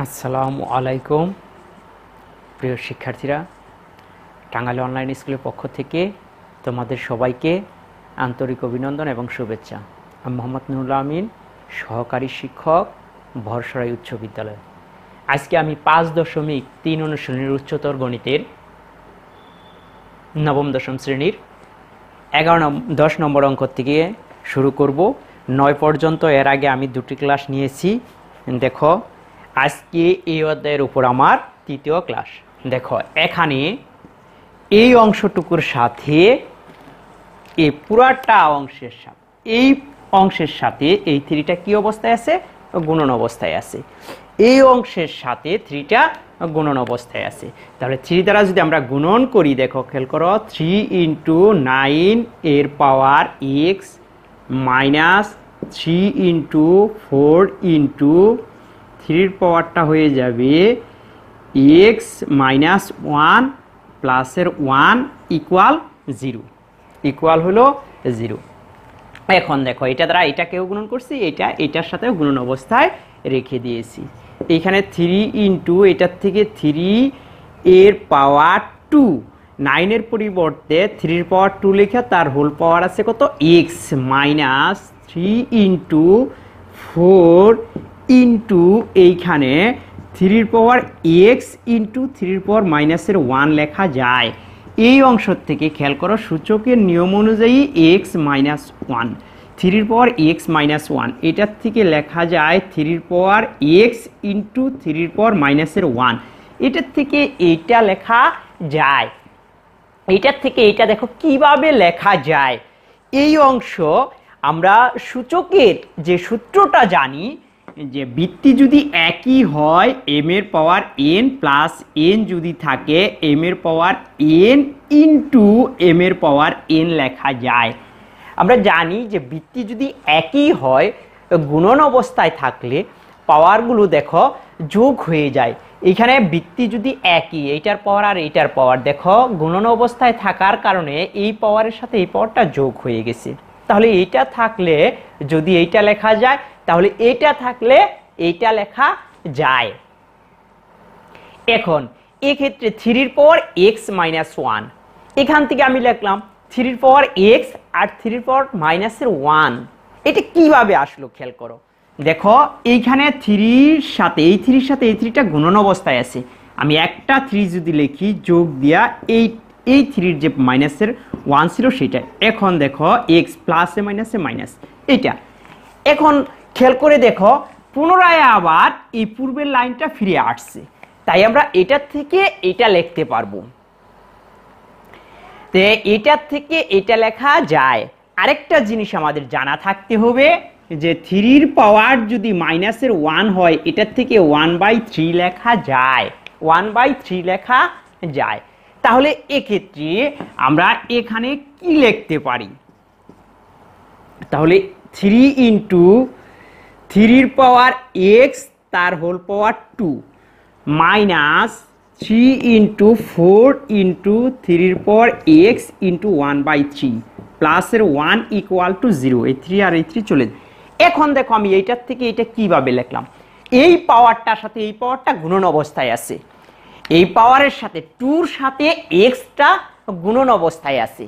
আসসালামু আলাইকুম প্রিয় শিক্ষার্থীরা, টাঙ্গাইল অনলাইন স্কুলের পক্ষ থেকে তোমাদের সবাইকে আন্তরিক অভিনন্দন এবং শুভেচ্ছা। আমি মোহাম্মদ নুরুল আমিন, সহকারী শিক্ষক, ভরসরাই উচ্চ বিদ্যালয়। আজকে আমি 5.3 অনুশীলনীর উচ্চতর গণিতের নবম দশম শ্রেণীর 10 নম্বর অঙ্ক থেকে শুরু করব। 9 পর্যন্ত এর আগে আমি 2টি ক্লাস নিয়েছি। দেখো, আজকে এই অধ্যায়ের উপর আমার 3য় ক্লাস। দেখো, এখানে এই অংশটুকুর সাথে এই পুরাটা অংশের সাথে এই 3টা কি অবস্থায় আছে? গুণন অবস্থায় আছে। এই অংশের সাথে 3টা গুণন অবস্থায় আছে। তাহলে 3 দ্বারা যদি আমরা গুণন করি, দেখো খেয়াল করো, 3 × 9 এর পাওয়ার x মাইনাস 3 × 4 × 3 পাওয়ারটা হয়ে যাবে x মাইনাস 1 প্লাসের 1 ইকুয়াল 0, ইকুয়াল হলো 0। এখন দেখো, এটা দ্বারা এটাকেও গুণন করছি, এটার সাথেও গুণন অবস্থায় রেখে দিয়েছি। এইখানে 3 × এটার থেকে 3 এর পাওয়ার 2, 9 এর পরিবর্তে 3 এর পাওয়ার 2 লেখা, তার হোল পাওয়ার আছে কত? x মাইনাস 3 × 4 ইন্টু এইখানে 3 এর পাওয়ার x ইন্টু 3 এর পাওয়ার মাইনাসের 1 লেখা যায়। এই অংশ থেকে খেয়াল করো, সূচকের নিয়ম অনুযায়ী x মাইনাস 1, 3 এর পাওয়ার x মাইনাস 1, এটার থেকে লেখা যায় 3 এর পাওয়ার x ইন্টু 3 এর পাওয়ার মাইনাসের 1। এটার থেকে এইটা লেখা যায়। এইটার থেকে এইটা দেখো কিভাবে লেখা যায়। এই অংশ আমরা সূচকের যে সূত্রটা জানি, যে বৃত্তি যদি একই হয়, m এর পাওয়ার n প্লাস n যদি থাকে, m এর পাওয়ার n ইন্টু m এর পাওয়ার n লেখা যায়। আমরা জানি যে বৃত্তি যদি একই হয়, গুণন অবস্থায় থাকলে পাওয়ারগুলো দেখো যোগ হয়ে যায়। এখানে বৃত্তি যদি একই, এইটার পাওয়ার আর এইটার পাওয়ার, দেখো গুণন অবস্থায় থাকার কারণে এই পাওয়ারের সাথে এই পাওয়ারটা যোগ হয়ে গেছে। তাহলে এইটা থাকলে যদি এইটা লেখা যায়, তাহলে এইটা থাকলে এইটা লেখা যায়। এখন এক্ষেত্রে 3 এর পাওয়ার x মাইনাস 1, এখান থেকে আমি লিখলাম 3 এর পাওয়ার x আর 3 এর পাওয়ার মাইনাসের 1। এটা কিভাবে আসলো খেয়াল করো। দেখো, এইখানে 3 এর সাথে এই 3টা গুণন অবস্থায় আছে। আমি একটা 3 যদি লিখি, যোগ দিয়া এই 3 এর যে মাইনাসের 1 ছিল সেটা। এখন দেখো x প্লাসে মাইনাসে মাইনাস, এটা। এখন খেয়াল করে দেখো, পুনরায় আবার এই পূর্বের লাইনটা ফিরে আসছে, তাই আমরা এটার থেকে এটা লিখতে পারবো। তো এটার থেকে এটা লেখা যায়। আরেকটা জিনিস আমাদের জানা থাকতে হবে, যে 3 এর পাওয়ার যদি মাইনাসের 1 হয়, এটার থেকে 1/3 লেখা যায়, 1/3 লেখা যায়। তাহলে এক্ষেত্রে আমরা এখানে কি লিখতে পারি? তাহলে 3 × 3 এর পাওয়ার x তার হোল পাওয়ার 2 মাইনাস 3 × 4 × 3 এর পাওয়ার x × 1/3 প্লাসের 1 ইকুয়াল টু 0। এই 3 আর এই 3 চলে যায়। এখন দেখো, আমি এইটার থেকে এটা কিভাবে লিখলাম। এই পাওয়ারটার সাথে এই পাওয়ারটা গুণন অবস্থায় আছে, এই পাওয়ারের সাথে 2 এর সাথে xটা গুণন অবস্থায় আছে।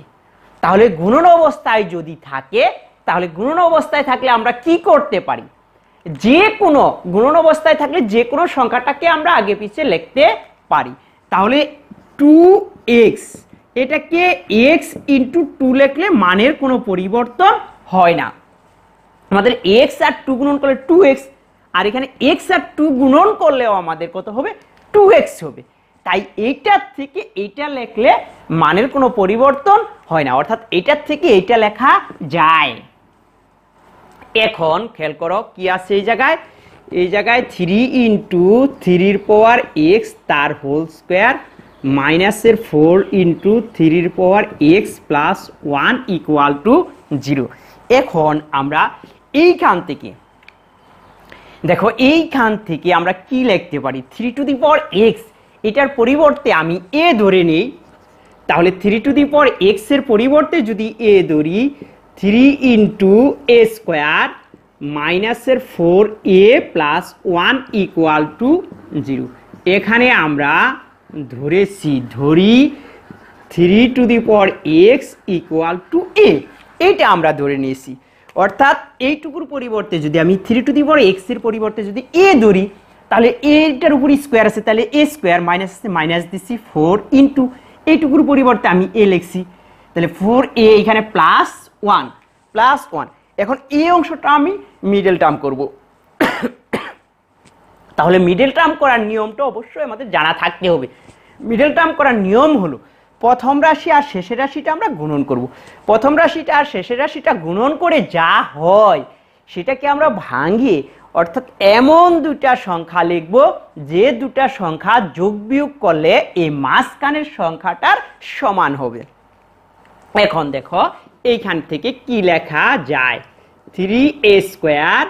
তাহলে গুণন অবস্থায় যদি থাকে, তাহলে গুণন অবস্থায় থাকলে আমরা কি করতে পারি? যে কোনো গুণন অবস্থায় থাকলে যে কোনো সংখ্যাটাকে আমরা আগে পিছে লিখতে পারি। তাহলে 2x, এটাকে x × 2 লিখলে মানের কোনো পরিবর্তন হয় না। আমাদের x আর 2 গুণন করলে 2x, আর এখানে x আর 2 গুণন করলেও আমাদের কত হবে? 2x হবে। তাই এইটার থেকে এইটা লিখলে মানের কোনো পরিবর্তন হয় না, অর্থাৎ এইটার থেকে এইটা লেখা যায়। এখন খেয়াল করো কি আছে এই জায়গায়। এই জায়গায় 3 × 3 এর পাওয়ার x তার হোল স্কয়ার মাইনাসের 4 × 3 এর power x plus 1 equal to 0। এখন আমরা এইখান থেকে দেখো, এইখান থেকে আমরা কি লিখতে পারি? 3 টু দি পাওয়ার x, এটার পরিবর্তে আমি a ধরে নেই। তাহলে 3 টু দি পাওয়ার x এর পরিবর্তে যদি a ধরি, 3 × a² মাইনাসের 4a প্লাস 1 ইকুয়াল টু 0। এখানে আমরা ধরি 3 two the power x equal to a, এইটা আমরা ধরে নিয়েছি। অর্থাৎ এইটুকুর পরিবর্তে যদি আমি 3 টু দি পাওয়ার x এর পরিবর্তে যদি a ধরি, তাহলে এটার উপর স্কোয়ার আছে, তাহলে a স্কোয়ার মাইনাস আছে, মাইনাস দিচ্ছি 4 ইন্টু এইটুকুর পরিবর্তে আমি a লিখছি, তাহলে 4a এখানে প্লাস 1। এখন এই অংশটা আমি মিডল টার্ম করব। তাহলে মিডল টার্ম করার নিয়মটা অবশ্যই আমাদের জানা থাকতে হবে। মিডল টার্ম করার নিয়ম হলো প্রথম রাশি আর শেষের রাশিটা আমরা গুণন করব। প্রথম রাশিটা আর শেষের রাশিটা গুণন করে যা হয় সেটাকে আমরা ভাঙিয়ে, অর্থাৎ এমন দুটা সংখ্যা লিখব যে দুটা সংখ্যা যোগ বিয়োগ করলে এই মাঝখানের সংখ্যাটার সমান হবে। এখন দেখো এইখান থেকে কি লেখা যায়, 3a স্কোয়ার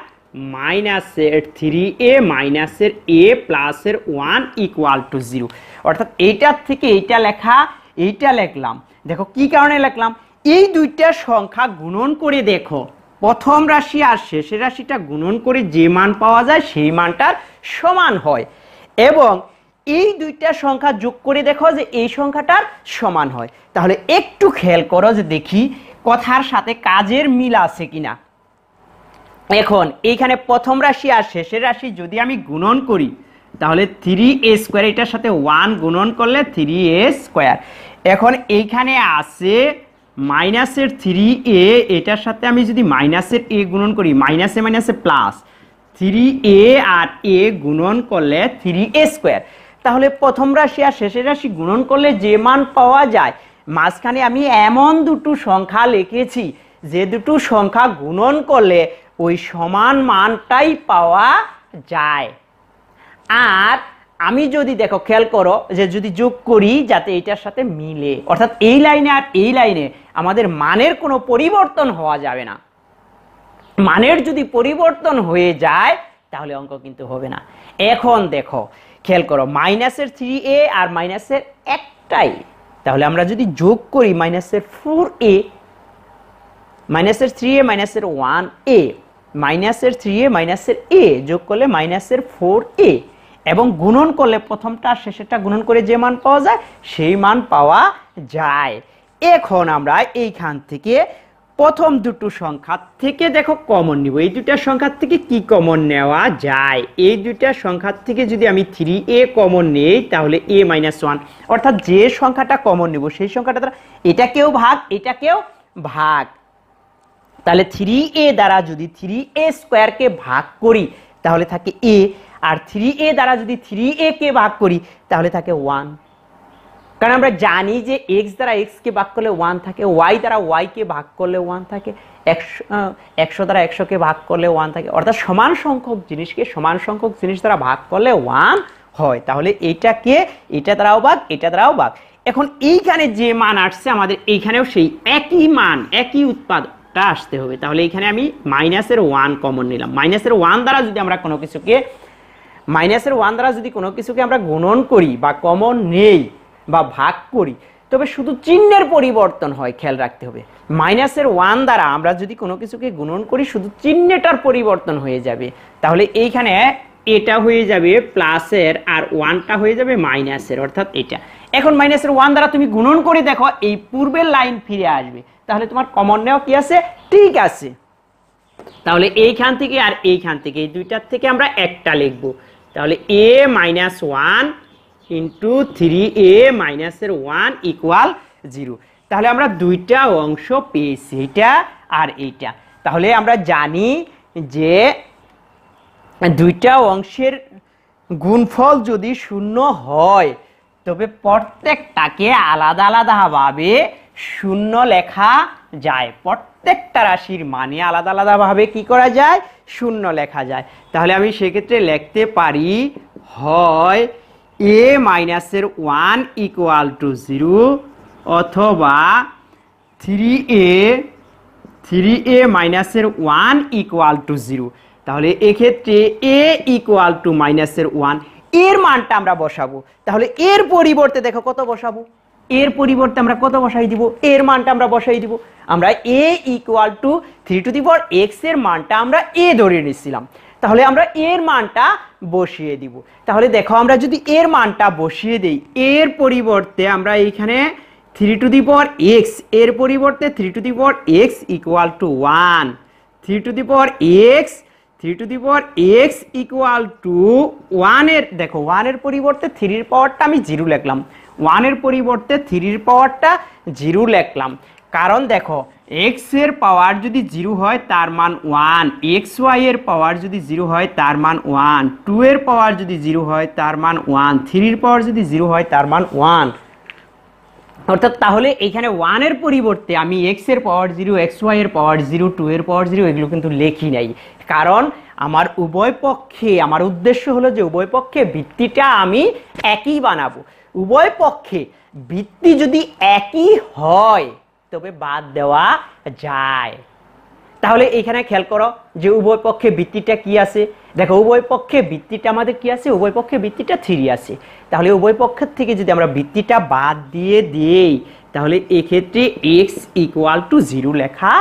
মাইনাসের 3a মাইনাসের a প্লাসের 1 ইকুয়াল টু 0। অর্থাৎ এইটার থেকে এইটা লেখা, এইটা লিখলাম। দেখো কি কারণে লিখলাম, এই দুইটা সংখ্যা গুণন করে দেখো, প্রথম রাশি আর শেষের রাশিটা গুণন করে যে মান পাওয়া যায় সেই মানটার সমান হয়, এবং এই দুইটা সংখ্যা যোগ করে দেখো যে এই সংখ্যাটার সমান হয়। তাহলে একটু খেয়াল করো যে দেখি কথার সাথে কাজের মিল আছে কিনা। এখন এইখানে প্রথম রাশি আর শেষের রাশি যদি আমি গুণন করি, তাহলে 3a স্কোয়ার এটার সাথে 1 গুণন করলে 3a স্কোয়ার। এখন এইখানে আছে মাইনাসের 3a, এটার সাথে আমি যদি মাইনাসের a গুণন করি, মাইনাসে মাইনাসে প্লাস 3a আর a গুণন করলে 3a স্কোয়ার। তাহলে প্রথম রাশি আর শেষের রাশি গুণন করলে যে মান পাওয়া যায়, মাঝখানে আমি এমন দুটো সংখ্যা লিখেছি যে দুটো সংখ্যা গুণন করলে ওই সমান মানটাই পাওয়া যায়। আর আমি যদি দেখো খেয়াল করো যে যদি যোগ করি যাতে এটার সাথে মিলে, অর্থাৎ এই লাইনে আর এই লাইনে আমাদের মানের কোনো পরিবর্তন হওয়া যাবে না। মানের যদি পরিবর্তন হয়ে যায় তাহলে অঙ্ক কিন্তু হবে না। এখন দেখো খেয়াল করো, মাইনাসের 3a আর মাইনাসের একটাই, তাহলে আমরা যদি যোগ করি মাইনাসের 4a, মাইনাসের 3a মাইনাসের 1a, মাইনাসের 3a মাইনাসের a যোগ করলে মাইনাসের 4a, এবং গুণন করলে প্রথমটা আর শেষেরটা গুণন করে যে মান পাওয়া যায় সেই মান পাওয়া যায়। এখন আমরা এইখান থেকে প্রথম দুটো সংখ্যা থেকে দেখো কমন নিব। এই দুটা সংখ্যার থেকে কি কমন নেওয়া যায়, এই দুটা সংখ্যার থেকে যদি আমি 3a কমন নেই তাহলে a মাইনাস 1, অর্থাৎ যে সংখ্যাটা কমন নিব সেই সংখ্যাটা দ্বারা এটাকেও ভাগ এটাকেও ভাগ। তাহলে 3a দ্বারা যদি 3a স্কোয়ারকে ভাগ করি তাহলে থাকে a, আর 3a দ্বারা যদি 3a কে ভাগ করি তাহলে থাকে 1। কারণ আমরা জানি যে x দ্বারা x কে ভাগ করলে 1 থাকে, y দ্বারা y কে ভাগ করলে 1 থাকে, 100 দ্বারা 100 কে ভাগ করলে 1 থাকে, অর্থাৎ সমান সংখ্যক জিনিসকে সমান সংখ্যক জিনিস দ্বারা ভাগ করলে 1 হয়। তাহলে এইটাকে এটা দ্বারাও ভাগ এটা দ্বারাও ভাগ। এখন এইখানে যে মান আসছে আমাদের এইখানেও সেই একই মান একই উৎপাদটা আসতে হবে। তাহলে এইখানে আমি মাইনাসের 1 কমন নিলাম। মাইনাসের 1 দ্বারা যদি আমরা কোনো কিছুকে আমরা গুণন করি বা কমন নেই বা ভাগ করি তবে শুধু চিহ্নের পরিবর্তন হয়, খেয়াল রাখতে হবে। মাইনাসের 1 দ্বারা আমরা যদি কোনো কিছুকে গুণন করি শুধু চিহ্নটার পরিবর্তন হয়ে যাবে, তাহলে এইখানে এটা হয়ে যাবে প্লাসের আর 1টা হয়ে যাবে মাইনাসের, অর্থাৎ এটা। এখন মাইনাসের 1 দ্বারা তুমি গুণন করে দেখো এই পূর্বের লাইন ফিরে আসবে, তাহলে তোমার কমন নেওয়া কি আছে, ঠিক আছে। তাহলে এইখান থেকে আর এইখান থেকে এই দুইটার থেকে আমরা একটা লিখবো, তাহলে a মাইনাস 1 ইন্টু 3a মাইনাসের 1 ইকুয়াল 0। তাহলে আমরা দুইটা অংশ পেয়েছি, এটা আর এইটা। তাহলে আমরা জানি যে দুইটা অংশের গুণফল যদি 0 হয় তবে প্রত্যেকটাকে আলাদা আলাদাভাবে 0 লেখা যায়। প্রত্যেকটা রাশির মানে আলাদা আলাদাভাবে কি করা যায়, 0 লেখা যায়। তাহলে আমি সেক্ষেত্রে লিখতে পারি হয় a মাইনাসের 1 ইকুয়াল টু 0 অথবা 3a মাইনাসের 1 ইকুয়াল টু 0। তাহলে এক্ষেত্রে a ইকুয়াল টু মাইনাসের 1 এর মানটা আমরা বসাবো। তাহলে এর পরিবর্তে দেখো কত বসাবো, এর পরিবর্তে আমরা কত বসাই দিব, এর মানটা আমরা বসাই দিব। আমরা a = 3x এর মানটা আমরা a ধরে নিছিলাম, তাহলে আমরা এর মানটা বসিয়ে দিব। তাহলে দেখো আমরা যদি এর মানটা বসিয়ে দেই, এর পরিবর্তে আমরা এইখানে 3x এর পরিবর্তে 3x = 1, 3x = 1 এর দেখো 1 এর পরিবর্তে 3 এর পাওয়ারটা আমি 0 লিখলাম, 1 এর পরিবর্তে 3 এর পাওয়ারটা 0 লিখলাম। কারণ দেখো x এর পাওয়ার যদি 0 হয় তার মান 1, xy এর পাওয়ার যদি 0 হয় তার মান 1, 2 এর পাওয়ার যদি 0 হয় তার মান 1, 3 এর পাওয়ার যদি 0 হয় তার মান 1। অর্থাৎ তাহলে এখানে 1 এর পরিবর্তে আমি x এর পাওয়ার 0, xy এর পাওয়ার 0, 2 এর পাওয়ার 0 এগুলো কিন্তু লেখি নাই। কারণ আমার উভয় পক্ষে, আমার উদ্দেশ্য হলো যে উভয় পক্ষে ভিত্তিটা আমি একই বানাবো। উভয় পক্ষে ভিত্তি যদি একই হয় তবে বাদ দেওয়া যায়। তাহলে এখানে খেয়াল করো যে উভয় পক্ষে ভিত্তিটা কি আছে, দেখো উভয় পক্ষে ভিত্তিটা আমাদের কি আছে, উভয় পক্ষে ভিত্তিটা 3 আছে। তাহলে উভয় পক্ষের থেকে যদি আমরা ভিত্তিটা বাদ দিয়ে দেই তাহলে এক্ষেত্রে x = 0 লেখা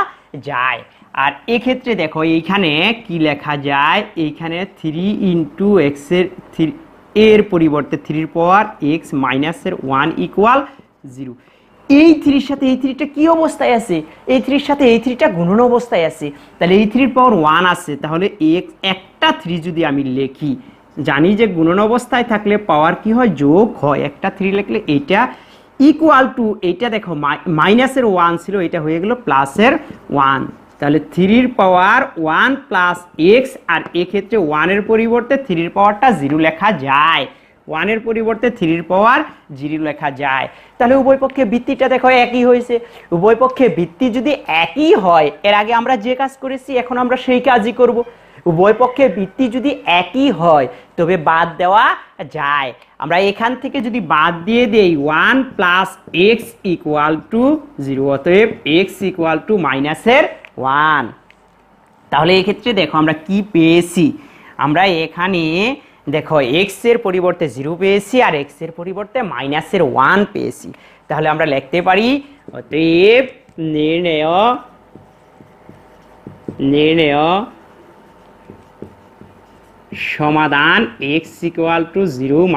যায়। আর এক্ষেত্রে দেখো এইখানে কি লেখা যায়, এইখানে 3 × x এর পরিবর্তে 3 এর পাওয়ার x - 1 = 0। এই 3 এর সাথে এই 3টা কি অবস্থায় আছে, এই 3 এর সাথে এই 3টা গুণন অবস্থায় আছে। তাহলে এই 3 এর পাওয়ার 1 আছে, তাহলে একটা 3 যদি আমি লিখি, জানি যে গুণন অবস্থায় থাকলে পাওয়ার কি হয়, যোগ হয়। একটা 3 লিখলে এটা = এইটা দেখো মাইনাসের 1 ছিল, এটা হয়ে গেল প্লাসের 1। তাহলে 3 এর পাওয়ার 1 + x, আর এক্ষেত্রে 1 এর পরিবর্তে 3 এর পাওয়ারটা 0 লেখা যায়, 1 এর পরিবর্তে 3 এর পাওয়ার 0 লেখা যায়। তাহলে উভয় পক্ষে ভিত্তিটা দেখো একই হয়েছে। উভয় পক্ষে ভিত্তি যদি একই হয়, এর আগে আমরা যে কাজ করেছি এখন আমরা সেই কাজই করব। উভয় পক্ষে ভিত্তি যদি একই হয় তবে বাদ দেওয়া যায়। আমরা এখান থেকে যদি বাদ দিয়ে দেই 1 + x = 0, অতএব x = -1। তাহলে এই ক্ষেত্রে দেখো আমরা কি পেয়েছি, আমরা এখানে দেখো x এর পরিবর্তে 0 পেয়েছি আর x এর পরিবর্তে -1 পেয়েছি। তাহলে আমরা লিখতে পারি অতএব নির্ণেয় সমাধান x = 0 -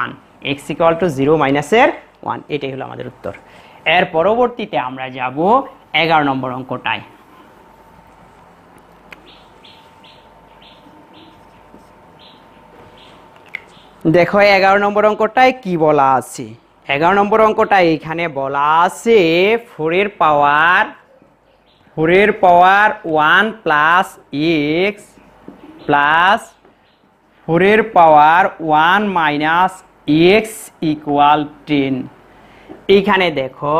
1, x = 0 - 1, এটাই হলো আমাদের উত্তর। এর পরবর্তীতে আমরা যাব 11 নম্বর অঙ্কটায়। দেখো 11 নম্বর অঙ্কটায় কি বলা আছে। 11 নম্বর অঙ্কটায় এখানে বলা আছে 4 এর পাওয়ার 1 + x প্লাস 4 এর পাওয়ার 1 - x = 10। এইখানে দেখো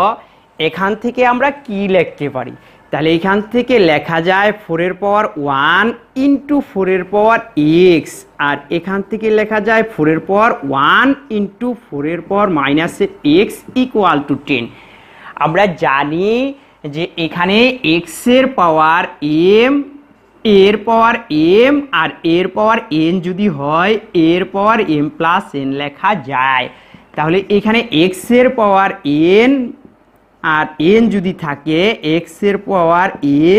এখান থেকে আমরা কি লিখতে পারি, তাহলে এখান থেকে লেখা যায় 4 এর পাওয়ার 1 × 4 এর পাওয়ার x, আর এখান থেকে লেখা যায় 4 এর পাওয়ার 1 × 4 এর পাওয়ার -x = 10। আমরা জানি যে এখানে x এর পাওয়ার m, এর পাওয়ার m আর এর পাওয়ার n যদি হয় এর পাওয়ার m + n লেখা যায়। তাহলে এখানে x এর পাওয়ার n আর n যদি থাকে x এর পাওয়ার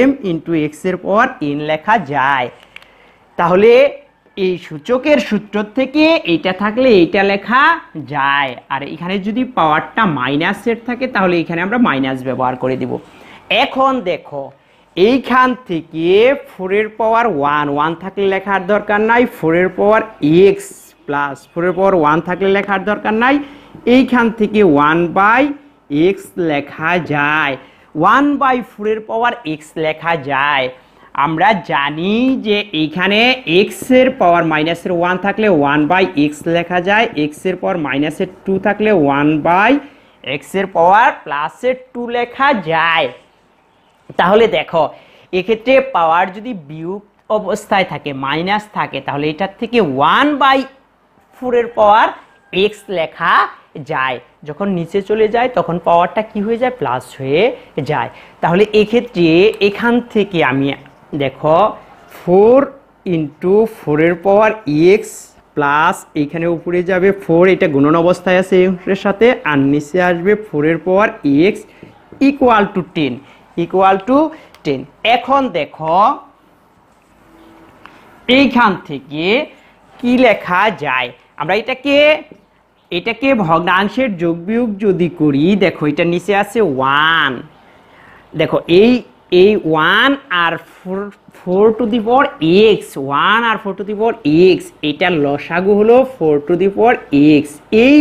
m × x এর পাওয়ার n লেখা যায়। তাহলে এই সূচকের সূত্র থেকে এইটা থাকলে এইটা লেখা যায়, আর এখানে যদি পাওয়ারটা মাইনাসের থাকে তাহলে এখানে আমরা মাইনাস ব্যবহার করে দেব। এখন দেখো এইখান থেকে 4 এর পাওয়ার 1 থাকলে লেখার দরকার নাই, 4 এর পাওয়ার x প্লাস 4 এর পাওয়ার 1 থাকলে লেখার দরকার নাই, এইখান থেকে 1/x লেখা যায়, 1/4 এর পাওয়ার x লেখা যায়। আমরা জানি যে এইখানে x এর পাওয়ার -1 থাকলে 1/x লেখা যায়, x এর পাওয়ার -2 থাকলে 1/x এর পাওয়ার +2 লেখা যায়। তাহলে দেখো এক্ষেত্রে পাওয়ার যদি বিয়োগ অবস্থায় থাকে, মাইনাস থাকে, তাহলে এটার থেকে 1/4 এর পাওয়ার x লেখা যায়। যখন নিচে চলে যায় তখন পাওয়ারটা কি হয়ে যায়, প্লাস হয়ে যায়। তাহলে এক্ষেত্রে এখান থেকে আমি দেখো 4 × 4 এর পাওয়ার x প্লাস এইখানে উপরে যাবে 4, এটা গুণন অবস্থায় আছে এই অংশের সাথে, আর নিচে আসবে 4 এর পাওয়ার x ইকুয়াল টু 10। এখন দেখো এইখান থেকে কি লেখা যায়, আমরা এটাকে ভগ্নাংশের যোগ বিয়োগ যদি করি, দেখো এটা নিচে আছে 1, দেখো এই 1 আর 4 টু দি পাওয়ার x, 1 আর 4 টু দি পাওয়ার x, এটার লসাগু হলো 4 টু দি পাওয়ার x। এই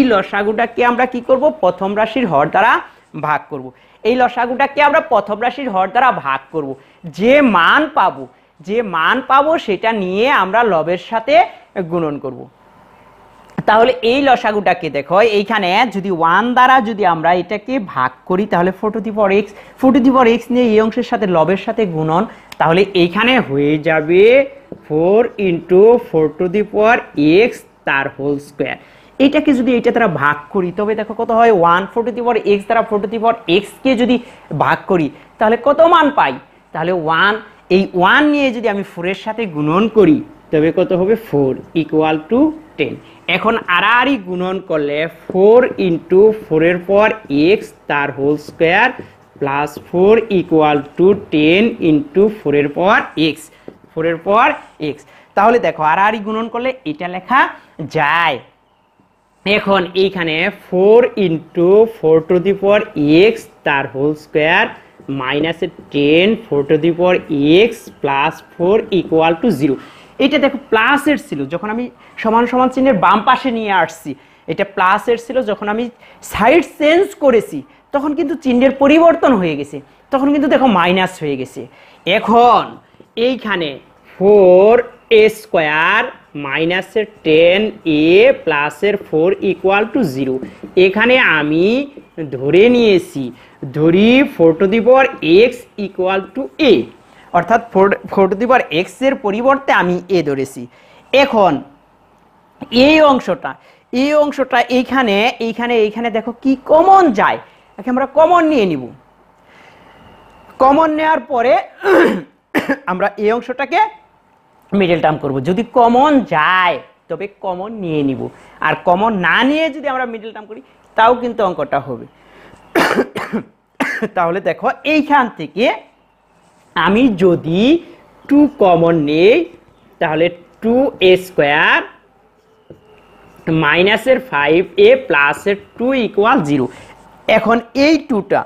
লসাগুটাকে আমরা কি করব, প্রথম রাশির হর দ্বারা ভাগ করব। এই লসাগুটাকে আমরা প্রথম রাশির হর দ্বারা ভাগ করব, যে মান পাবো সেটা নিয়ে আমরা লবের সাথে গুণন করব। তাহলে এই লসাগুটাকে দেখো, এইখানে যদি 1 দ্বারা যদি আমরা এটাকে ভাগ করি তাহলে 4 টু দি পাওয়ার x নিয়ে এই অংশের সাথে লবের সাথে গুণন, তাহলে এইখানে হয়ে যাবে 4 into 4 to the power x তার হোল স্কোয়ার। এইটাকে যদি এইটা দ্বারা ভাগ করি তবে দেখো কত হয়, 1 4 টু দি পাওয়ার x দ্বারা 4 টু দি পাওয়ার x কে যদি ভাগ করি তাহলে কত মান পাই, তাহলে 1, এই 1 নিয়ে যদি আমি 4 এর সাথে গুণন করি তবে কত হবে, 4 ইকুয়াল টু 10। এখন আড়াআড়ি গুণন করলে 4 ইন্টু 4 এর পাওয়ার x তার whole square plus 4 equal to 10 into 4 এর পাওয়ার x, তাহলে দেখো আড়াআড়ি গুণন করলে এটা লেখা যায়। এখন এইখানে 4 into 4 to the power x তার whole square minus 10 4 to the power x plus 4 equal to 0। এটা দেখো প্লাসের ছিল, যখন আমি সমান সমান চিহ্নের বাম পাশে নিয়ে আসছি এটা প্লাসের ছিল, যখন আমি সাইড চেঞ্জ করেছি তখন কিন্তু চিহ্নের পরিবর্তন হয়ে গেছে, তখন কিন্তু দেখো মাইনাস হয়ে গেছে। এখন এইখানে 4a স্কোয়ার মাইনাসের 10a প্লাসের 4 ইকুয়াল টু 0, এখানে আমি ধরে নিয়েছি 4 to the power x equal to a, অর্থাৎ 4 টু দি পাওয়ার x এর পরিবর্তে আমি a ধরেছি। এখন এই অংশটা এইখানে দেখো কি কমন যায়, আমরা কমন নিয়ে নিব। কমন নেওয়ার পরে আমরা এই অংশটাকে মিডল টার্ম করব। যদি কমন যায় তবে কমন নিয়ে নিব, আর কমন না নিয়ে যদি আমরা মিডল টার্ম করি তাও কিন্তু অঙ্কটা হবে। তাহলে দেখো এইখান থেকে আমি যদি 2 কমন নেই তাহলে 2a স্কোয়ার মাইনাসের 5a প্লাসের 2 ইকুয়াল 0। এখন এই 2টা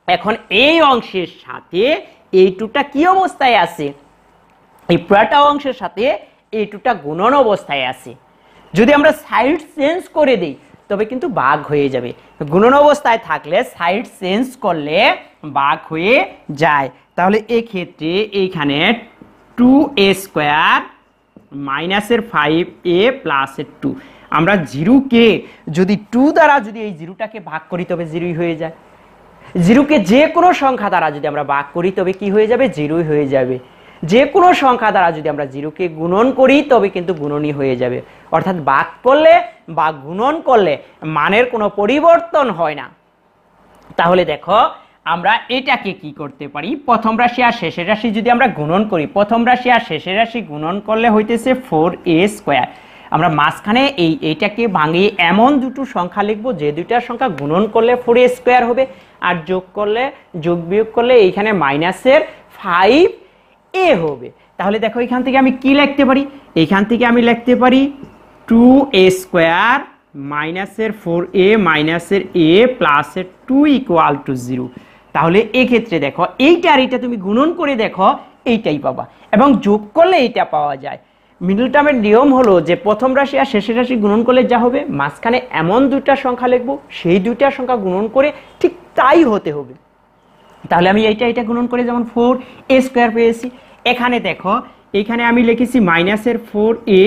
এখন এই অংশের সাথে এই 2টা কি অবস্থায় আছে, এই পুরাটা অংশের সাথে এই 2টা গুণন অবস্থায় আছে। যদি আমরা সাইড চেঞ্জ করে দেই তবে কিন্তু ভাগ হয়ে যাবে, গুণন অবস্থায় থাকলে সাইড চেঞ্জ করলে ভাগ হয়ে যায়। তাহলে এই ক্ষেত্রে এইখানে 2a স্কোয়ার মাইনাসের 5a প্লাসের 2, আমরা 0কে যদি 2 দ্বারা যদি এই 0টাকে ভাগ করি তবে 0ই হয়ে যায়। 0কে যে কোনো সংখ্যা দ্বারা যদি আমরা ভাগ করি তবে কি হয়ে যাবে, 0ই হয়ে যাবে। যে কোনো সংখ্যা দ্বারা যদি আমরা 0কে গুণন করি তবে কিন্তু গুণনই হয়ে যাবে, অর্থাৎ ভাগ করলে বা গুণন করলে মানের কোনো পরিবর্তন হয় না। তাহলে দেখো আমরা এটাকে কি করতে পারি, প্রথম রাশি আর শেষের রাশি যদি আমরা গুণন করি, প্রথম রাশি আর শেষের রাশি গুণন করলে হইতেছে 4a স্কোয়ার। আমরা মাঝখানে এইটাকে ভাঙিয়ে এমন দুটো সংখ্যা লিখবো যে দুইটার সংখ্যা গুণন করলে 4a স্কোয়ার হবে, আর যোগ বিয়োগ করলে এইখানে মাইনাসের 5a হবে। তাহলে দেখো এখান থেকে আমি কি লিখতে পারি, এইখান থেকে আমি লিখতে পারি 2a স্কোয়ার মাইনাসের 4a মাইনাসের a প্লাসের 2 ইকুয়াল টু 0। তাহলে এক্ষেত্রে দেখো এইটা আর এইটা তুমি গুণন করে দেখো এইটাই পাবা, এবং যোগ করলে এইটা পাওয়া যায়। মিডল টার্মের নিয়ম হলো যে প্রথম রাশি আর শেষের রাশি গুণন করলে যা হবে, মাঝখানে এমন দুইটা সংখ্যা লিখবো সেই দুইটা সংখ্যা গুণন করে ঠিক তাই হতে হবে। তাহলে আমি এইটা গুণন করে যেমন 4a স্কোয়ার পেয়েছি, এখানে দেখো এইখানে আমি লিখেছি মাইনাসের 4a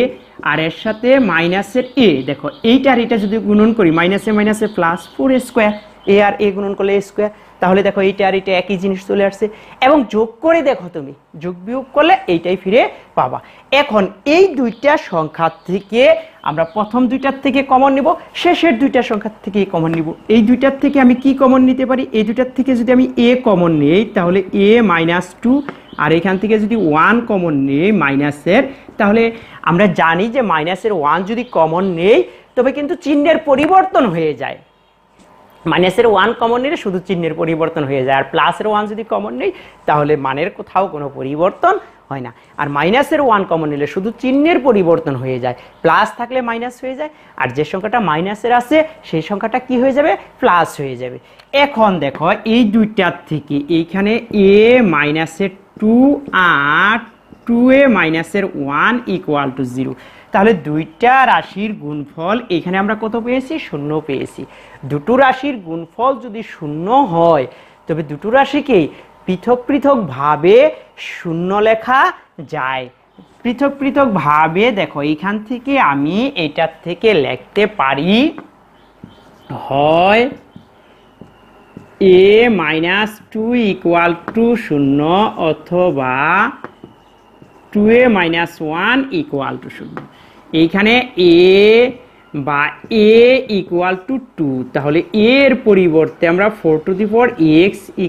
আর এর সাথে মাইনাসের a, দেখো এইটা আর এটা যদি গুণন করি মাইনাসে মাইনাসে প্লাস 4a স্কোয়ার, a আর a গুণন করলে a স্কোয়ার, তাহলে দেখো এইটা আর এটা একই জিনিস চলে আসছে, এবং যোগ করে দেখো তুমি যোগ বিয়োগ করলে এইটাই ফিরে পাবা। এখন এই দুইটা সংখ্যা থেকে আমরা প্রথম দুইটার থেকে কমন নিব, শেষের দুইটা সংখ্যার থেকে কমন নিব। এই দুইটার থেকে আমি কি কমন নিতে পারি? এই দুইটার থেকে যদি আমি a কমন নেই তাহলে a -2, আর এখান থেকে যদি 1 কমন নেই মাইনাসের, তাহলে আমরা জানি যে মাইনাসের 1 যদি কমন নেই তবে কিন্তু চিহ্নের পরিবর্তন হয়ে যায়। মাইনাসের 1 কমন নিলে শুধু চিহ্নের পরিবর্তন হয়ে যায়, আর প্লাসের 1 যদি কমন নেই তাহলে মানের কোথাও কোনো পরিবর্তন হয় না। আর মাইনাসের 1 কমন নিলে শুধু চিহ্নের পরিবর্তন হয়ে যায়, প্লাস থাকলে মাইনাস হয়ে যায়, আর যে সংখ্যাটা মাইনাসের আছে সেই সংখ্যাটা কি হয়ে যাবে? প্লাস হয়ে যাবে। এখন দেখো এই দুইটার থেকে এইখানে a -2 আর 2a -1 = 0, তাহলে দুইটা রাশির গুণফল এখানে আমরা কত পেয়েছি? 0 পেয়েছি। দুটো রাশির গুণফল যদি 0 হয় তবে দুটো রাশিকেই পৃথক পৃথক ভাবে 0 লেখা যায়। পৃথক পৃথক ভাবে দেখো এইখান থেকে আমি এটার থেকে লিখতে পারি হয় a -2 = 0 অথবা 2a -1 = 0। এইখানে a বা a = 2, তাহলে a এর পরিবর্তে আমরা 4x =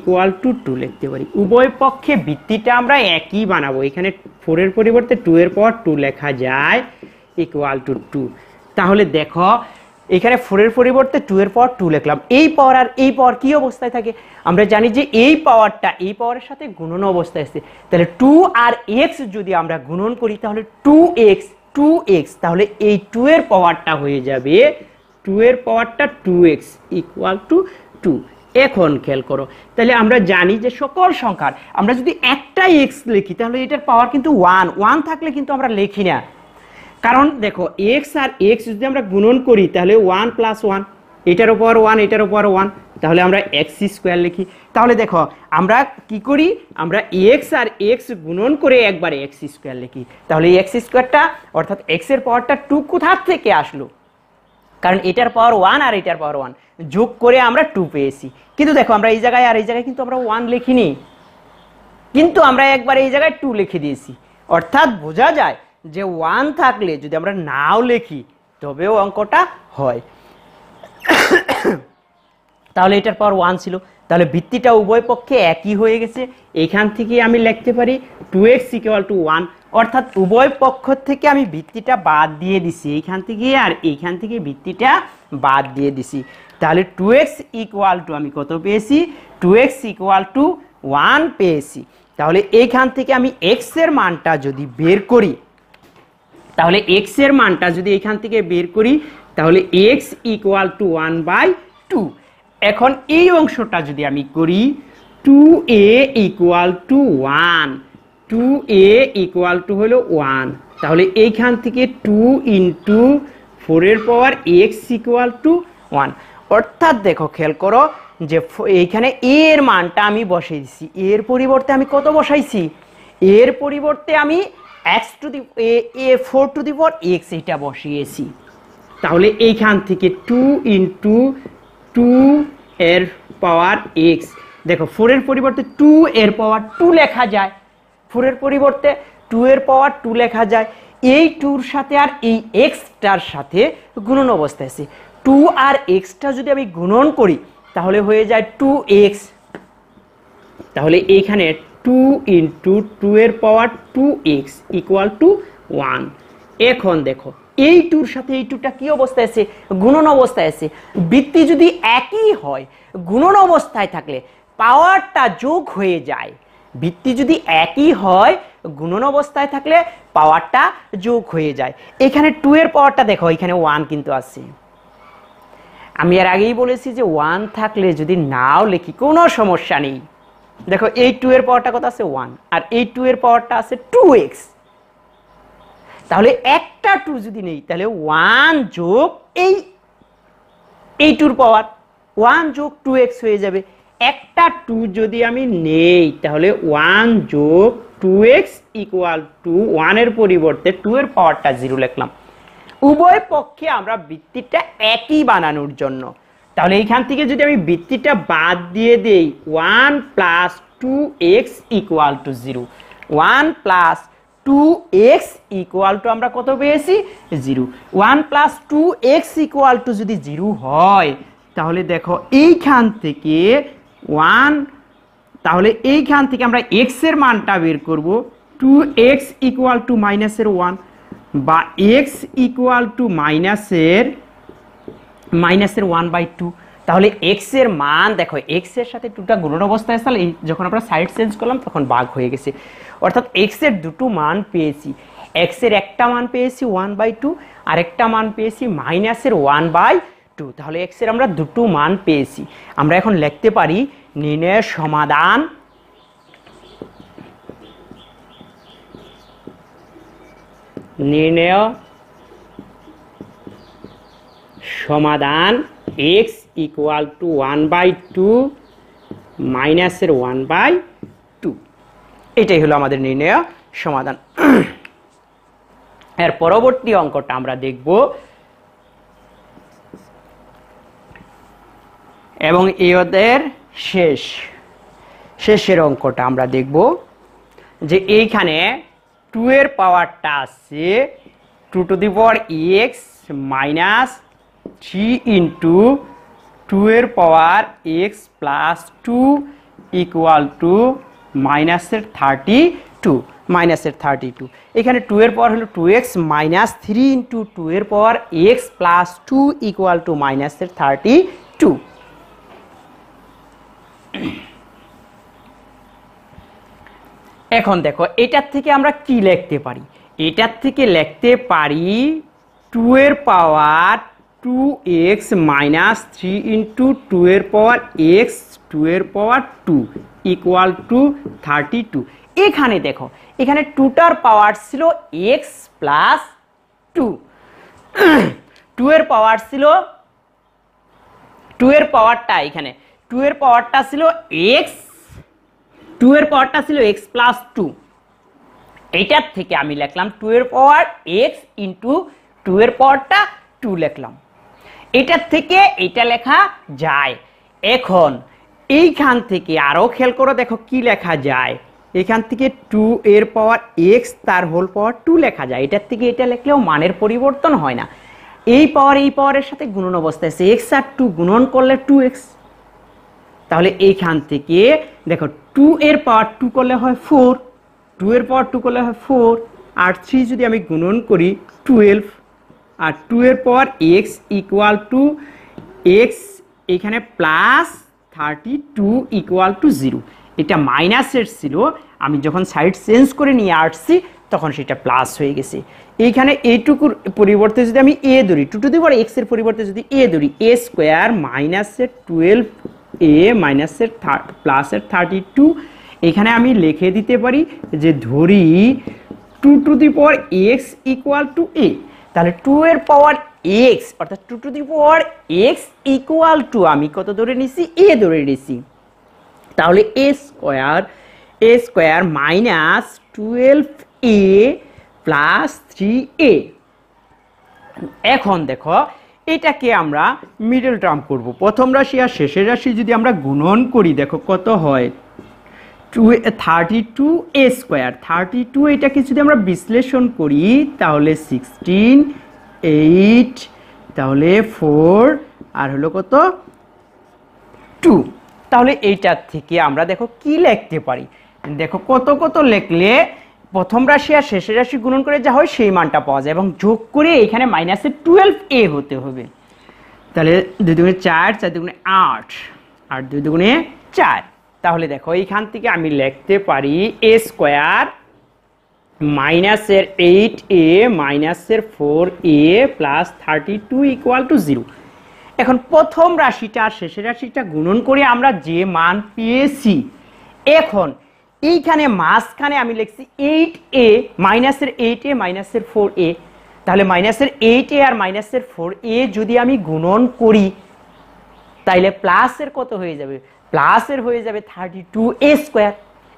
2 লিখতে পারি। উভয় পক্ষে ভিত্তিটা আমরা একই বানাবো। এখানে 4 এর পরিবর্তে 2 এর পাওয়ার 2 লেখা যায় = 2। তাহলে দেখো এখানে 4 এর পরিবর্তে 2 এর পাওয়ার 2 লিখলাম। এই পাওয়ার আর এই পাওয়ার কি অবস্থায় থাকে? আমরা জানি যে এই পাওয়ারটা এই পাওয়ারের সাথে গুণন অবস্থায় আছে। তাহলে 2 আর x যদি আমরা গুণন করি তাহলে 2x, তাহলে এই 2 এর পাওয়ারটা হয়ে যাবে 2 এর পাওয়ারটা 2x = 2। এখন খেয়াল করো, তাহলে আমরা জানি যে সকল সংখ্যার আমরা যদি একটা x লিখি তাহলে এটার পাওয়ার কিন্তু 1 থাকলে কিন্তু আমরা লিখি না। কারণ দেখো x আর x যদি আমরা গুণন করি তাহলে 1 + 1, এটার উপর 1 এটার উপর 1, তাহলে আমরা x² লিখি। তাহলে দেখো আমরা কি করি? আমরা x আর x গুণন করে একবারে x² লিখি। তাহলে এই x²টা অর্থাৎ x এর পাওয়ারটা 2 কোথা থেকে আসলো? কারণ এটার পাওয়ার 1 আর এটার পাওয়ার 1 যোগ করে আমরা 2 পেয়েছি। কিন্তু দেখো আমরা এই জায়গায় আর এই জায়গায় কিন্তু আমরা 1 লিখিনি, কিন্তু আমরা একবার এই জায়গায় 2 লিখে দিয়েছি। অর্থাৎ বোঝা যায় যে 1 থাকলে যদি আমরা নাও লিখি তবেও অঙ্কটা হয়। তাহলে এটার পাওয়ার 1 ছিল, তাহলে ভিত্তিটা উভয় পক্ষে একই হয়ে গেছে। এখান থেকে আমি লিখতে পারি 2x = 1, অর্থাৎ উভয় পক্ষ থেকে আমি ভিত্তিটা বাদ দিয়ে দিছি এইখান থেকে, আর এইখান থেকে ভিত্তিটা বাদ দিয়ে দিছি। তাহলে 2x = আমি কত পেয়েছি? 2x = 1 পেয়েছি। তাহলে এইখান থেকে আমি x এর মানটা যদি বের করি, তাহলে x এর মানটা যদি এখান থেকে বের করি তাহলে x = 1/2। এখন এই অংশটা যদি আমি করি 2a = 1, 2a = হলো 1, তাহলে এইখান থেকে 2 × 4 এর পাওয়ার x = 1। অর্থাৎ দেখো খেয়াল করো যে এইখানে a এর মানটা আমি বসাই দিছি, এর পরিবর্তে আমি কত বসাইছি? এর পরিবর্তে আমি4x এটা বসিয়েছি। তাহলে এইখান থেকে 2 × 2 এর পাওয়ার x, দেখো 4 এর পরিবর্তে 2 এর পাওয়ার 2 লেখা যায়, 4 এর পরিবর্তে 2 এর পাওয়ার 2 লেখা যায়। এই 2 এর সাথে আর এই xটার সাথে গুণন অবস্থায় আছে। 2 আর xটা যদি আমি গুণন করি তাহলে হয়ে যায় 2x। তাহলে এইখানে 2 × 2 এর পাওয়ার 2x = 1। এখন দেখো এই 2 এর সাথে এই 2টা কি অবস্থায় আছে? গুণন অবস্থায় আছে। ভিত্তি যদি একই হয় গুণন অবস্থায় থাকলে পাওয়ারটা যোগ হয়ে যায়। ভিত্তি যদি একই হয় গুণন অবস্থায় থাকলে পাওয়ারটা যোগ হয়ে যায়। এখানে 2 এর পাওয়ারটা দেখো এখানে 1 কিন্তু আছে। আমি এর আগেই বলেছি যে 1 থাকলে যদি নাও লিখি কোনো সমস্যা নেই। দেখো এই 2 এর পাওয়ারটা কত আছে? 1, আর এই 2 এর পাওয়ারটা আছে 2x। তাহলে একটা 2 যদি নেই তাহলে 1 যোগ এই 2 এর পাওয়ার 1 যোগ 2x হয়ে যাবে। একটা 2 যদি আমি নেই তাহলে 1 যোগ 2x = 1 এর পরিবর্তে 2 এর পাওয়ারটা 0 লিখলাম। উভয় পক্ষে আমরা ভিত্তিটা একই বানানোর জন্য তাহলে এইখান থেকে যদি আমি বৃত্তিটা বাদ দিয়ে দেই 1 plus 2x equal to 0, 1 plus 2x equal to আমরা কত পেয়েছি 0। 1 প্লাস 2x ইকুয়াল টু যদি 0 হয় তাহলে দেখো এইখান থেকে 1, তাহলে এইখান থেকে আমরা x এর মানটা বের করব 2x ইকুয়াল টু মাইনাসের 1 বা x ইকুয়াল টু মাইনাসের 1/2। তাহলে x এর মান দেখো x এর সাথে 2টা গুণন অবস্থায় আছে, যখন আমরা সাইড চেঞ্জ করলাম তখন ভাগ হয়ে গেছে, অর্থাৎ x এর দুটো মান পেয়েছি। x এর একটা মান পেয়েছি 1/2 আর একটা মান পেয়েছি মাইনাসের 1/2। তাহলে x এর আমরা দুটো মান পেয়েছি। আমরা এখন লিখতে পারি নির্ণয়ের সমাধান x ইকুয়াল টু 1/2 মাইনাসের 1/2। এটাই হলো আমাদের নির্ণয় সমাধান। এর পরবর্তী অঙ্কটা আমরা দেখব এবং এদের শেষের অঙ্কটা আমরা দেখব যে এইখানে 2 এর পাওয়ারটা আছে 2 two the power x minus 3 into 2 এর power x plus 2 equal to মাইনাসের 32। এখানে 2 এর পাওয়ার হলো 2x মাইনাস 3 ইন্টু 2 এর power x plus 2 equal to মাইনাসের 32। এখন দেখো এটার থেকে আমরা কি লিখতে পারি, এটার থেকে লিখতে পারি 2 এর পাওয়ার 2x মাইনাস 3 ইন্টু 2 এর পাওয়ার x 2 এর পাওয়ার 2 ইকুয়াল টু 32। এখানে দেখো এখানে 2টার পাওয়ার ছিল x প্লাস 2, 2 এর পাওয়ার ছিল 2 এর পাওয়ারটা এখানে 2 এর পাওয়ারটা ছিল x, 2 এর পাওয়ারটা ছিল x প্লাস 2। এইটার থেকে আমি লিখলাম 2 এর পাওয়ার x ইন্টু 2 এর পাওয়ারটা 2 লিখলাম। এটার থেকে এটা লেখা যায়। এখন এইখান থেকে আরো খেয়াল করো, দেখো কি লেখা যায়, এখান থেকে 2 এর পাওয়ার x তার হোল পাওয়ার 2 লেখা যায়। এটার থেকে এটা লিখলেও মানের পরিবর্তন হয় না, এই পাওয়ারের সাথে গুণন অবস্থায় আছে, x আর 2 গুণন করলে 2x। তাহলে এইখান থেকে দেখো 2 এর পাওয়ার 2 করলে হয় 4, 2 এর পাওয়ার 2 করলে হয় 4 আর 3 যদি আমি গুণন করি 12 আর 2 এর power x equal to x এখানে প্লাস 32 ইকুয়াল টু 0। এটা মাইনাসের ছিল, আমি যখন সাইড চেঞ্জ করে নিয়ে আসছি তখন সেটা প্লাস হয়ে গেছে। এইখানে এইটুকুর পরিবর্তে যদি আমি a ধরি, 2 টু দি পাওয়ার x এর পরিবর্তে যদি a ধরি, a স্কোয়ার মাইনাসের 12a মাইনাসের প্লাসের 32। এখানে আমি লিখে দিতে পারি যে ধরি 2 two the power x equal to a, তাহলে 2 এর পাওয়ার x অর্থাৎ 2 two the power x equal to আমি কত ধরে নিছি, a ধরে নিছি। তাহলে a square minus 12a plus 3a। এখন দেখো এটাকে আমরা মিডল টার্ম করব, প্রথম রাশি আর শেষের রাশি যদি আমরা গুণন করি দেখো কত হয় 32a স্কোয়ার, 32 এটাকে যদি আমরা বিশ্লেষণ করি তাহলে 16, 8 তাহলে 4 আর হলো কত 2। তাহলে এইটার থেকে আমরা দেখো কি লিখতে পারি, দেখো কত কত লিখলে প্রথম রাশি আর শেষের রাশি গুণন করে যা হয় সেই মানটা পাওয়া যায় এবং যোগ করে এখানে মাইনাসে 12a হতে হবে। তাহলে 2 দুগুণে 4, 4 দুগুণে 8 আর 2 দুগুণে 4। তাহলে দেখো এইখান থেকে আমি লিখতে পারি a স্কোয়ার মাইনাসের 8a মাইনাসের 4a প্লাস 32 ইকুয়াল টু 0। এখন প্রথম রাশিটা আর শেষের রাশিটা গুণন করে আমরা যে মান পেয়েছি, এখন এইখানে মাঝখানে আমি লিখছি 8a মাইনাসের 8a মাইনাসের 4a, তাহলে মাইনাসের 8a আর মাইনাসের 4a যদি আমি গুণন করি তাইলে প্লাসের কত হয়ে যাবে, প্লাসের হয়ে যাবে 32a স্কোয়ার।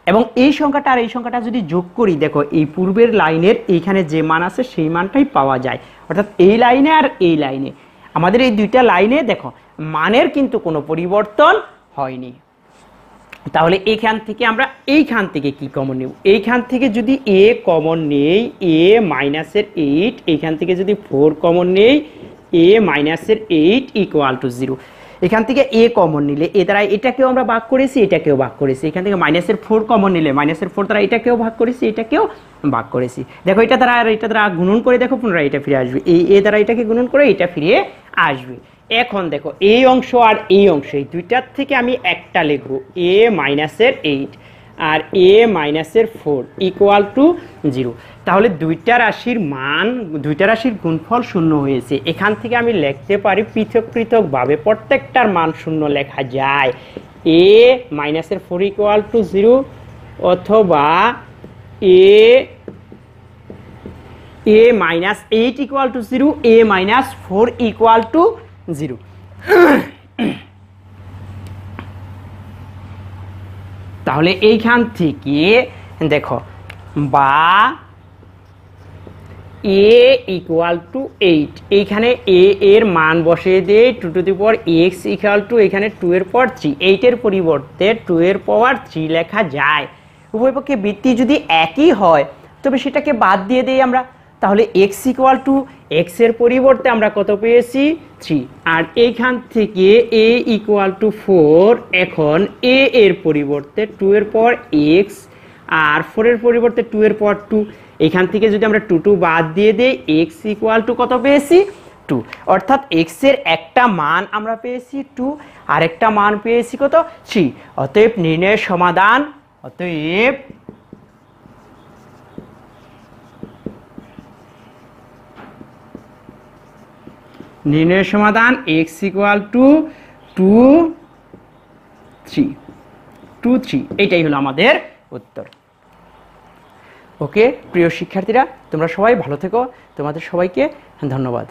এবং এই সংখ্যাটা আর এই সংখ্যাটা যদি যোগ করি দেখো এই পূর্বের লাইনের এইখানে যে মান আছে সেই মানটাই পাওয়া যায়, অর্থাৎ এই লাইনে আর এই লাইনে আমাদের এই দুইটা লাইনে দেখো মানের কিন্তু কোনো পরিবর্তন হয়নি। তাহলে এইখান থেকে আমরা এইখান থেকে কি কমন নেব, এইখান থেকে যদি a কমন নেই a মাইনাসের 8, এইখান থেকে যদি 4 কমন নেই a মাইনাসের 8 ইকুয়াল টু 0। এখান থেকে a কমন নিলে এ দ্বারা এটাকেও আমরা ভাগ করেছি, এটাকেও ভাগ করেছি। এখান থেকে মাইনাসের 4 কমন নিলে মাইনাসের 4 দ্বারা এটাকেও ভাগ করেছি, এটাকেও ভাগ করেছি। দেখো এটা দ্বারা আর এটা দ্বারা গুণন করে দেখো পুনরায় এটা ফিরে আসবে, এই a দ্বারা এটাকে গুণন করে এটা ফিরে আসবে। এখন দেখো এই অংশ আর এই অংশ, এই দুইটার থেকে আমি একটা লিখবো a মাইনাসের 8 আর a মাইনাসের 4 ইকুয়াল টু 0। তাহলে দুইটা রাশির মান, দুইটা রাশির গুণফল শূন্য হয়েছে। এখান থেকে আমি লিখতে পারি পৃথক পৃথকভাবে প্রত্যেকটার মান শূন্য লেখা যায়। a মাইনাসের 4 ইকুয়াল টু 0 অথবা a minus 8 equal to 0, a minus 4 equal to 0। তাহলে এইখান থেকে দেখো বা a ইকুয়াল টু 8, এইখানে a এর মান বসিয়ে দিয়ে 2 two the power x equal to এখানে 2 এর পাওয়ার 3, 8 এর পরিবর্তে 2 এর পাওয়ার 3 লেখা যায়। উভয়পক্ষে বৃত্তি যদি একই হয় তবে সেটাকে বাদ দিয়ে দেই আমরা। তাহলে x ইকুয়াল টু x এর পরিবর্তে আমরা কত পেয়েছি 3, আর এইখান থেকে a ইকুয়াল টু 4, এখন a এর পরিবর্তে 2 এর পাওয়ার x আর 4 এর পরিবর্তে 2 এর পাওয়ার 2। এইখান থেকে যদি আমরা 2 বাদ দিয়ে দেই x ইকুয়াল টু কত পেয়েছি 2, অর্থাৎ x এর একটা মান আমরা পেয়েছি 2 আর একটা মান পেয়েছি কত 3। অতএব নির্ণয়ের সমাধান, অতএব নির্ণয়ের সমাধান x ইকুয়াল টু 2 3, এটাই হলো আমাদের উত্তর। ওকে প্রিয় শিক্ষার্থীরা, তোমরা সবাই ভালো থেকো, তোমাদের সবাইকে ধন্যবাদ।